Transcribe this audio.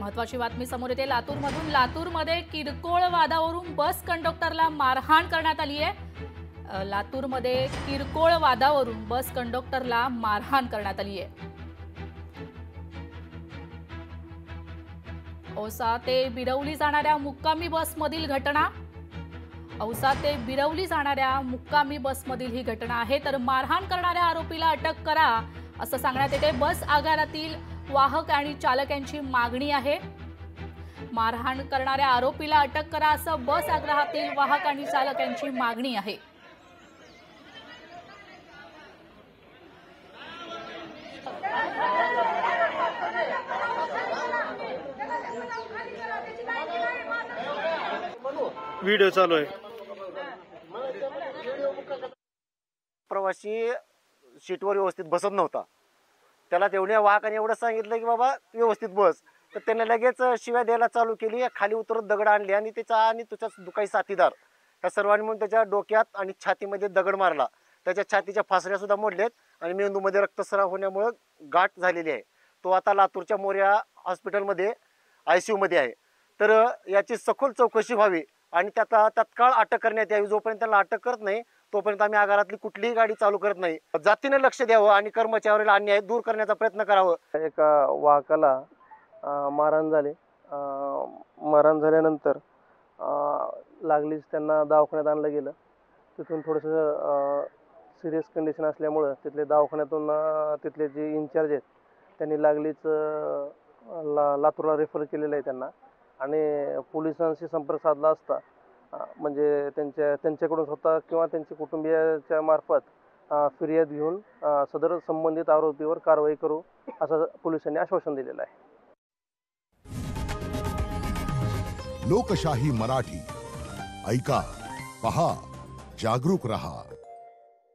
महत्वाची बातमी समोर येते लातूरमधून। लातूरमध्ये किरकोळ वादावरून बस कंडक्टरला मारहाण करण्यात आली आहे। लातूरमध्ये किरकोळ वादावरून बस कंडक्टरला मारहाण करण्यात आली आहे। औसा ते बिरवली जाणाऱ्या मुक्कामी बसमधील घटना। औसा ते बिरवली जाणाऱ्या मुक्कामी बसमधील ही घटना आहे। तर मारहाण करणाऱ्या आरोपीला अटक करा असं सांगण्यात येते। बस आगारातील वाहक आणि चालकांची मागणी आहे। मारहाण करणाऱ्या आरोपीला अटक करा असं बस आगारातील वाहक आणि चालकांची मागणी आहे। व्हिडिओ चालू आहे। प्रवासी सीटवर व्यवस्थित बसत नव्हता। त्याला तेवढ्या वाहकाने एवढं सांगितलं की बाबा व्यवस्थित बस, तर त्याने लगेच शिव्या द्यायला चालू केली। खाली उतरत दगड आणले आणि त्याचा दुखाई साथीदार त्या सर्वांनी म्हणून त्याच्या डोक्यात आणि छातीमध्ये दगड मारला। त्याच्या छातीच्या फासऱ्या सुद्धा मोडल्यात आणि मेंदूमध्ये रक्तस्राव होण्यामुळे गाठ झालेली आहे। तो आता लातूरच्या मोर्या हॉस्पिटलमध्ये ICU मध्ये आहे। तर याची सखोल चौकशी व्हावी आणि त्याला तत्काळ अटक करण्यात यावी। जोपर्यंत त्याला अटक करत नाही तोपर्यंत आम्ही आगारातली कुठलीही गाडी चालू करत नाही। जातीने लक्ष द्यावं आणि कर्मचाऱ्यावरील अन्याय दूर करण्याचा प्रयत्न करावा। एका वाहकाला मारहाण झाली। मारहाण झाल्यानंतर लागलीच त्यांना दवाखान्यात आणलं गेलं। तिथून थोडंसं सिरियस कंडिशन असल्यामुळं तिथले दवाखान्यातून तिथले जे इंचार्ज आहेत त्यांनी लागलीच लातूरला रेफर केलेलं आहे त्यांना। आणि पोलिसांशी संपर्क साधला असता म्हणजे त्यांच्याकडून स्वतः किंवा त्यांच्या कुटुंबियाच्या मार्फत फिर्याद घेऊन सदर संबंधित आरोपीवर कारवाई करू असं पोलिसांनी आश्वासन दिलेलं आहे। लोकशाही मराठी ऐका, पहा, जागरूक रहा।